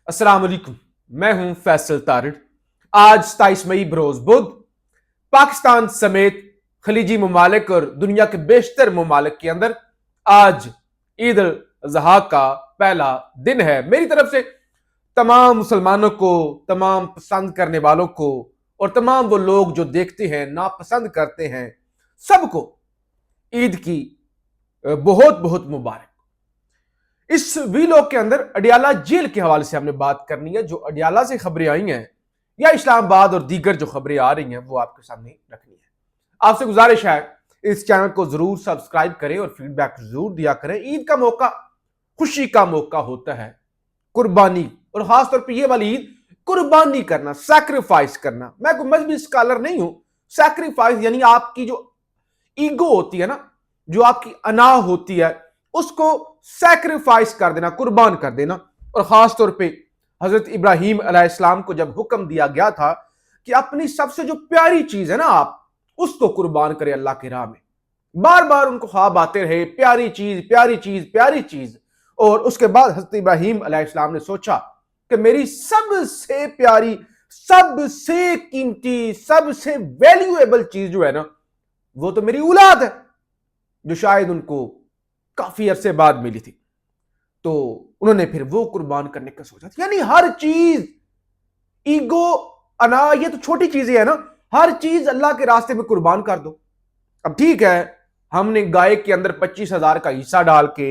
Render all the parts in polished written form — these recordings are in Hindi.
अस्सलाम वालेकुम। मैं हूं फैसल तारिड़। आज 27 मई बरोज बुध पाकिस्तान समेत खलीजी ममालिक और दुनिया के बेशतर ममालिक के अंदर आज ईद उल अजहा का पहला दिन है। मेरी तरफ से तमाम मुसलमानों को, तमाम पसंद करने वालों को और तमाम वो लोग जो देखते हैं नापसंद करते हैं, सबको ईद की बहुत बहुत मुबारक। इस वीलॉग के अंदर अडियाला जेल के हवाले से हमने बात करनी है। जो अडियाला से खबरें आई हैं या इस्लामाबाद और दीगर जो खबरें आ रही हैं वो आपके सामने रखनी है। आपसे गुजारिश है इस चैनल को जरूर सब्सक्राइब करें और फीडबैक जरूर दिया करें। ईद का मौका खुशी का मौका होता है, कुर्बानी, और खासतौर पर यह वाली ईद कुर्बानी करना, सैक्रिफाइस करना। मैं कोई मजहबी स्कॉलर नहीं हूं। सैक्रिफाइस यानी आपकी जो ईगो होती है ना, जो आपकी अना होती है, उसको सैक्रिफाइस कर देना, कुर्बान कर देना। और खास तौर पे हजरत इब्राहीम अलैहिस्सलाम को जब हुक्म दिया गया था कि अपनी सबसे जो प्यारी चीज है ना, आप उसको कुर्बान करें अल्लाह की राह में। बार बार उनको ख्वाब आते रहे, प्यारी चीज, प्यारी चीज, प्यारी चीज। और उसके बाद हजरत इब्राहीम अलैहिस्सलाम ने सोचा कि मेरी सबसे प्यारी, सबसे कीमती, सबसे वैल्यूएबल चीज जो है ना, वो तो मेरी औलाद है, जो शायद उनको काफी अरसे बाद मिली थी। तो उन्होंने फिर वो कुर्बान करने का सोचा। यानी हर चीज, ईगो, अना, ये तो छोटी चीजें है ना, हर चीज अल्लाह के रास्ते में कुर्बान कर दो। अब ठीक है, हमने गाय के अंदर 25,000 का हिस्सा डाल के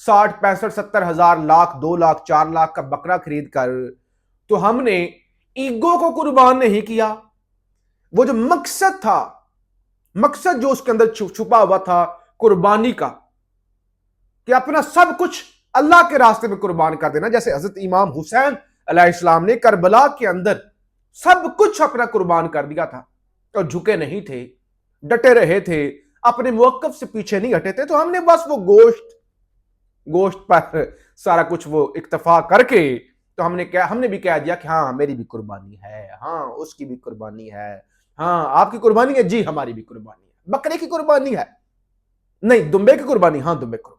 60, 65, 70 हजार, लाख, 2 लाख, 4 लाख का बकरा खरीद कर, तो हमने ईगो को कुर्बान नहीं किया। वो जो मकसद था, मकसद जो उसके अंदर छुपा हुआ था कुर्बानी का, कि अपना सब कुछ अल्लाह के रास्ते में कुर्बान कर देना। जैसे हजरत इमाम हुसैन अलैहिस्सलाम ने करबला के अंदर सब कुछ अपना कुर्बान कर दिया था और झुके नहीं थे, डटे रहे थे, अपने मौकफ से पीछे नहीं हटे थे। तो हमने बस वो गोश्त पर सारा कुछ वो इक्तफा करके, तो हमने भी कह दिया कि हाँ मेरी भी कुर्बानी है, हाँ उसकी भी कुर्बानी है, हाँ आपकी कुर्बानी है, जी हमारी भी कुर्बानी है। बकरे की कुर्बानी है नहीं, दुम्बे की कुर्बानी, हाँ दुम्बे कुर्बानी।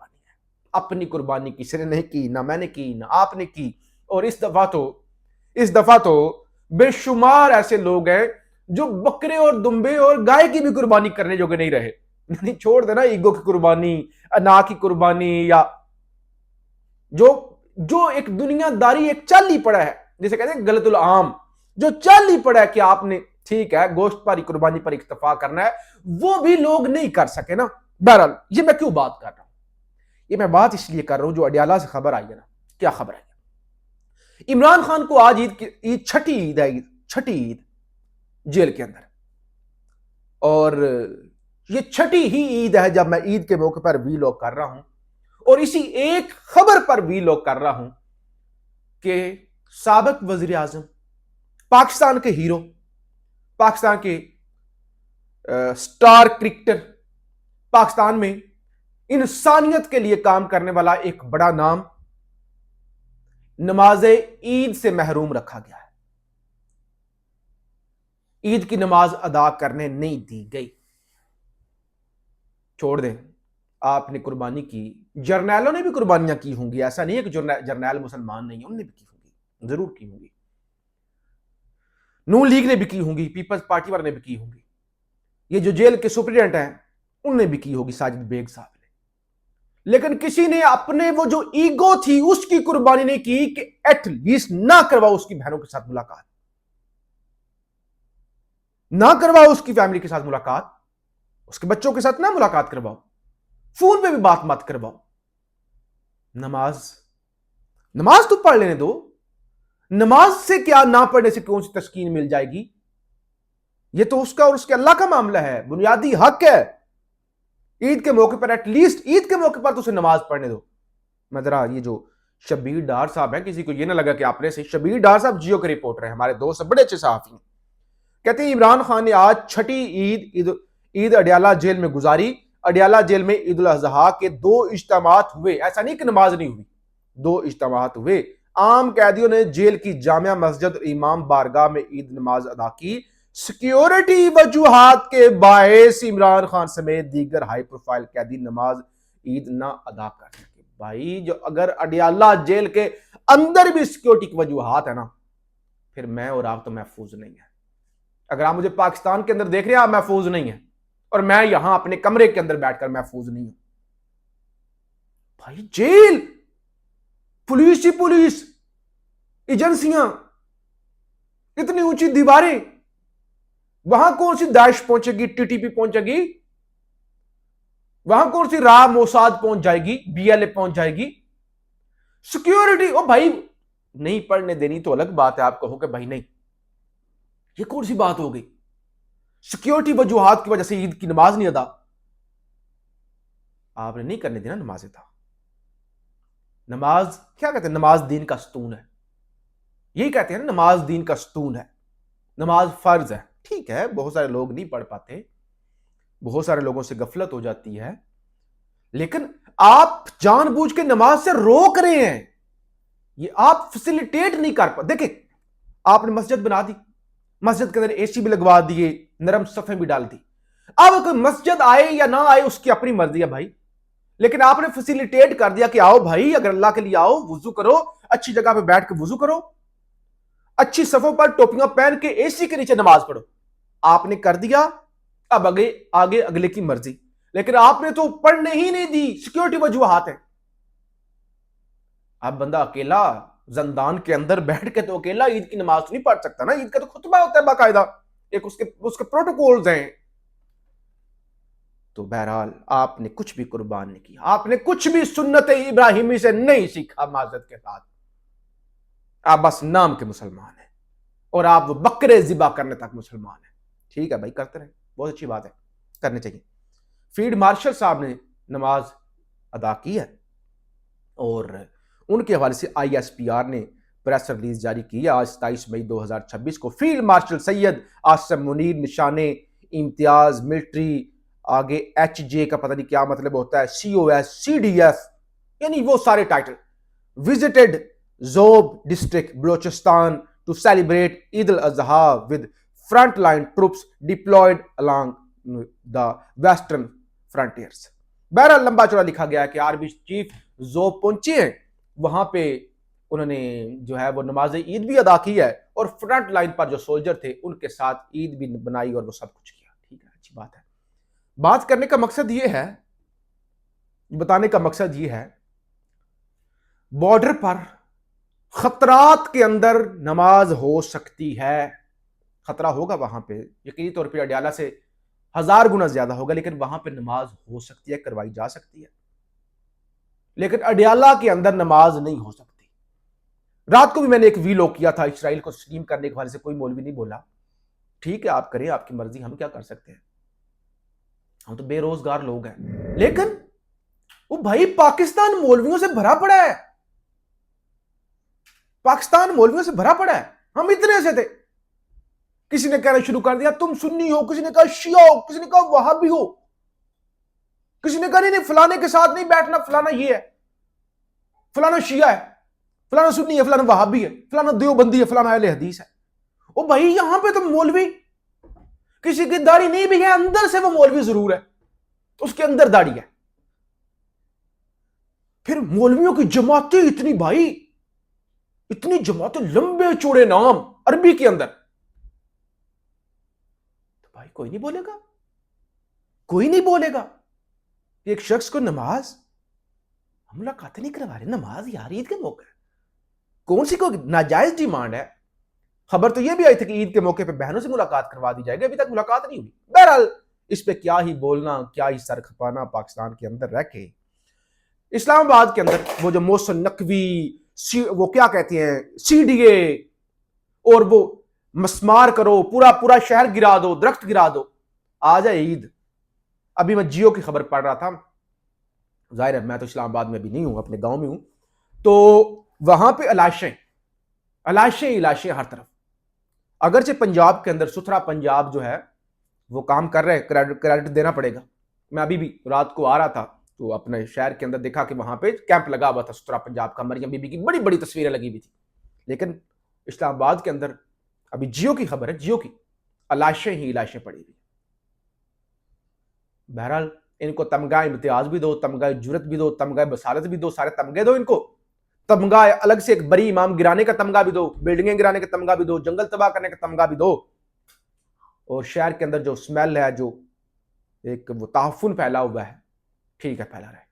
अपनी कुर्बानी किसी ने नहीं की, ना मैंने की, ना आपने की। और इस दफा तो बेशुमार ऐसे लोग हैं जो बकरे और दुम्बे और गाय की भी कुर्बानी करने जोगे नहीं रहे। नहीं, छोड़ देना ईगो की कुर्बानी, अना की कुर्बानी, या जो एक दुनियादारी एक चल ही पड़ा है, जिसे कहते हैं गलतुल आम, जो चल ही पड़ा है कि आपने ठीक है गोश्त पर कुर्बानी पर इक्तफा करना है, वो भी लोग नहीं कर सके ना। बहरहाल ये मैं क्यों बात कर रहा हूं, ये मैं बात इसलिए कर रहा हूं जो अडियाला से खबर आई है ना। क्या खबर है? इमरान खान को आज ईद छठी ईद है, छठी ईद जेल के अंदर। और ये छठी ही ईद है जब मैं ईद के मौके पर वीलॉग कर रहा हूं, और इसी एक खबर पर वीलॉग कर रहा हूं कि साबिक वजीर आजम, पाकिस्तान के हीरो, पाकिस्तान के स्टार क्रिकेटर, पाकिस्तान में इंसानियत के लिए काम करने वाला एक बड़ा नाम, नमाज ईद से महरूम रखा गया है। ईद की नमाज अदा करने नहीं दी गई। छोड़ दें, आपने कुर्बानी की, जर्नैलों ने भी कुर्बानियां की होंगी, ऐसा नहीं है कि जर्नैल मुसलमान नहीं है, उन्होंने भी की होंगी, जरूर की होंगी। नून लीग ने भी की होंगी, पीपल्स पार्टी वाले ने भी की होंगी, ये जो जेल के सुप्रीडेंट हैं उनने भी की होगी, साजिद बेग साहब ने। लेकिन किसी ने अपने वो जो ईगो थी उसकी कुर्बानी नहीं की कि एटलीस्ट ना करवाओ उसकी बहनों के साथ मुलाकात, ना करवाओ उसकी फैमिली के साथ मुलाकात, उसके बच्चों के साथ ना मुलाकात करवाओ, फोन पे भी बात मत करवाओ। नमाज तो पढ़ लेने दो। नमाज से क्या, ना पढ़ने से कौन सी तस्कीन मिल जाएगी? ये तो उसका और उसके अल्लाह का मामला है, बुनियादी हक है। ईद के मौके पर, एटलीस्ट ईद के मौके पर तो उसे नमाज पढ़ने दो। मैं जरा, ये जो शबीर डार साहब हैं, किसी को ये ना लगा कि आपने से, शबीर डार साहब जियो के रिपोर्टर हैं, हमारे दोस्त, बड़े अच्छे सहाफी हैं। कहते हैं इमरान खान ने आज छठी ईद अडियाला जेल में गुजारी। अडियाला जेल में ईद उल अजहा के 2 इज्तिमात हुए। ऐसा नहीं कि नमाज नहीं हुई, 2 इज्तिमात हुए। आम कैदियों ने जेल की जामिया मस्जिद और इमाम बारगाह में ईद नमाज अदा की। सिक्योरिटी वजूहात के बायस इमरान खान समेत दीगर हाई प्रोफाइल कैदी नमाज ईद ना अदा कर सके। भाई जो अगर अडियाला जेल के अंदर भी सिक्योरिटी की वजूहात है ना, फिर मैं और आप तो महफूज नहीं है। अगर आप मुझे पाकिस्तान के अंदर देख रहे हैं, आप महफूज नहीं है, और मैं यहां अपने कमरे के अंदर बैठकर महफूज नहीं हूं। भाई जेल, पुलिस ही पुलिस, एजेंसियां, इतनी ऊंची दीवारें, वहां कौन सी दाइश पहुंचेगी, टीटीपी पहुंचेगी, वहां कौन सी राह मोसाद पहुंच जाएगी, बीएलए पहुंच जाएगी। सिक्योरिटी, ओ भाई नहीं पढ़ने देनी तो अलग बात है, आप कहो कि भाई नहीं, ये कौन सी बात हो गई, सिक्योरिटी वजूहात की वजह से ईद की नमाज नहीं अदा। आपने नहीं करने देना नमाज अदा। नमाज क्या कहते हैं, नमाज दीन का सतून है, यही कहते हैं ना, नमाज दीन का सतून है, नमाज फर्ज है। ठीक है, बहुत सारे लोग नहीं पढ़ पाते, बहुत सारे लोगों से गफलत हो जाती है, लेकिन आप जानबूझ के नमाज से रोक रहे हैं, ये आप फैसिलिटेट नहीं कर पाते। देखिए, आपने मस्जिद बना दी, मस्जिद के अंदर एसी भी लगवा दिए, नरम सफे भी डाल दी। अब कोई मस्जिद आए या ना आए उसकी अपनी मर्जी है भाई, लेकिन आपने फैसिलिटेट कर दिया कि आओ भाई, अगर अल्लाह के लिए आओ, वुजू करो, अच्छी जगह पे बैठ के वुजू करो, अच्छी सफों पर टोपियां पहन के एसी के नीचे नमाज पढ़ो। आपने कर दिया, अब आगे आगे अगले की मर्जी, लेकिन आपने तो पढ़ने ही नहीं दी, सिक्योरिटी वजूहात है। अब बंदा अकेला जंदान के अंदर बैठ के तो अकेला ईद की नमाज नहीं पढ़ सकता ना, ईद का तो खुतबा होता है बाकायदा, एक उसके उसके प्रोटोकॉल्स हैं। तो बहरहाल आपने कुछ भी कुर्बान नहीं किया, आपने कुछ भी सुन्नत इब्राहिमी से नहीं सीखा माजरत के साथ। आप बस नाम के मुसलमान हैं, और आप वो बकरे जिबा करने तक मुसलमान हैं। ठीक है भाई, करते रहे, बहुत अच्छी बात है, करनी चाहिए। फील्ड मार्शल साहब ने नमाज अदा की है, और उनके हवाले से ISPR ने प्रेस रिलीज जारी की है। आज 27 मई 2026 को फील्ड मार्शल सैयद आसिम मुनीर निशाने इम्तियाज मिलिट्री, आगे HJ का पता नहीं क्या मतलब होता है, COS CDF, यानी वो सारे title, visited Zhob district Balochistan to celebrate Eid al Adha with front line troops deployed along the western frontiers. बहरहाल लंबा चौड़ा लिखा गया है कि आर्मी चीफ जोब पहुंचे हैं, वहां पे उन्होंने जो है वो नमाज ईद भी अदा की है, और फ्रंट लाइन पर जो सोल्जर थे उनके साथ ईद भी बनाई और वो सब कुछ किया। ठीक है, अच्छी बात है। बात करने का मकसद ये है, बताने का मकसद ये है, बॉर्डर पर खतरात के अंदर नमाज हो सकती है, खतरा होगा वहां पे, यकीनी तौर पे अडियाला से 1000 गुना ज्यादा होगा, लेकिन वहां पे नमाज हो सकती है, करवाई जा सकती है, लेकिन अडियाला के अंदर नमाज नहीं हो सकती। रात को भी मैंने एक वीलॉग किया था, इसराइल को स्ट्रीम करने के हवाले से कोई मौलवी नहीं बोला, ठीक है आप करें, आपकी मर्जी, हम क्या कर सकते हैं, हम तो बेरोजगार लोग हैं। लेकिन वो भाई पाकिस्तान मौलवियों से भरा पड़ा है, पाकिस्तान मौलवियों से भरा पड़ा है। हम इतने से थे, किसी ने कहना शुरू कर दिया तुम सुन्नी हो, किसी ने कहा शिया हो, किसी ने कहा वहाबी हो, किसी ने कहा नहीं फलाने के साथ नहीं बैठना, फलाना ये है, फलाना शिया है, फलाना सुन्नी है, फलाना वहाबी है, फलाना देवबंदी है, फलाना अहले हदीस है। ओ भाई यहां पे तो मौलवी, किसी की दाढ़ी नहीं भी है, अंदर से वो मौलवी जरूर है, उसके अंदर दाढ़ी है। फिर मौलवियों की जमातें इतनी भाई, इतनी जमातें, लंबे चौड़े नाम अरबी के अंदर, तो भाई कोई नहीं बोलेगा, कोई नहीं बोलेगा कि एक शख्स को नमाज, हम मुलाकात नहीं करवा रहे, नमाज यार ईद के मौके, कौन सी कोई नाजायज डिमांड है। खबर तो यह भी आई थी कि ईद के मौके पे बहनों से मुलाकात करवा दी जाएगी, अभी तक मुलाकात नहीं हुई। बहरहाल इस पे क्या ही बोलना, क्या ही सर खपाना, पाकिस्तान के अंदर रह के इस्लामाबाद के अंदर वो जो मोहसिन नकवी, वो क्या कहते हैं CDA, और वो मस्मार करो, पूरा पूरा शहर गिरा दो, दरख्त गिरा दो, आ जाए ईद। अभी मैं जियो की खबर पढ़ रहा था, जाहिर है मैं तो इस्लामाबाद में भी नहीं हूं, अपने गांव में हूं, तो वहां पे इलाशें इलाशें हर तरफ। अगरचे पंजाब के अंदर सुथरा पंजाब जो है वो काम कर रहे हैं, क्रेडिट देना पड़ेगा। मैं अभी भी रात को आ रहा था तो अपने शहर के अंदर देखा कि वहां पे कैंप लगा हुआ था सुथरा पंजाब का, मरियम बीबी की बड़ी बड़ी तस्वीरें लगी हुई थी। लेकिन इस्लामाबाद के अंदर अभी जियो की खबर है, जियो की, इलाशें ही इलाशें पड़ी हुई। बहरहाल इनको तमगा इम्तियाज भी दो, तमगा जुरत भी दो, तमगा बसारत भी दो, सारे तमगे दो इनको। तमगा अलग से एक बरी इमाम गिराने का तमगा भी दो, बिल्डिंगें गिराने का तमगा भी दो, जंगल तबाह करने का तमगा भी दो। और शहर के अंदर जो स्मेल है, जो एक वो ताफुन फैला हुआ है, ठीक है फैला रहे।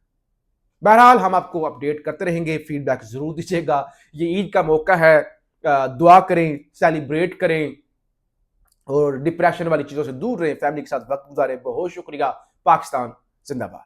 बहरहाल हम आपको अपडेट करते रहेंगे, फीडबैक जरूर दीजिएगा। ये ईद का मौका है, दुआ करें, सेलिब्रेट करें और डिप्रेशन वाली चीजों से दूर रहें, फैमिली के साथ वक्त गुजारें। बहुत शुक्रिया। पाकिस्तान जिंदाबाद।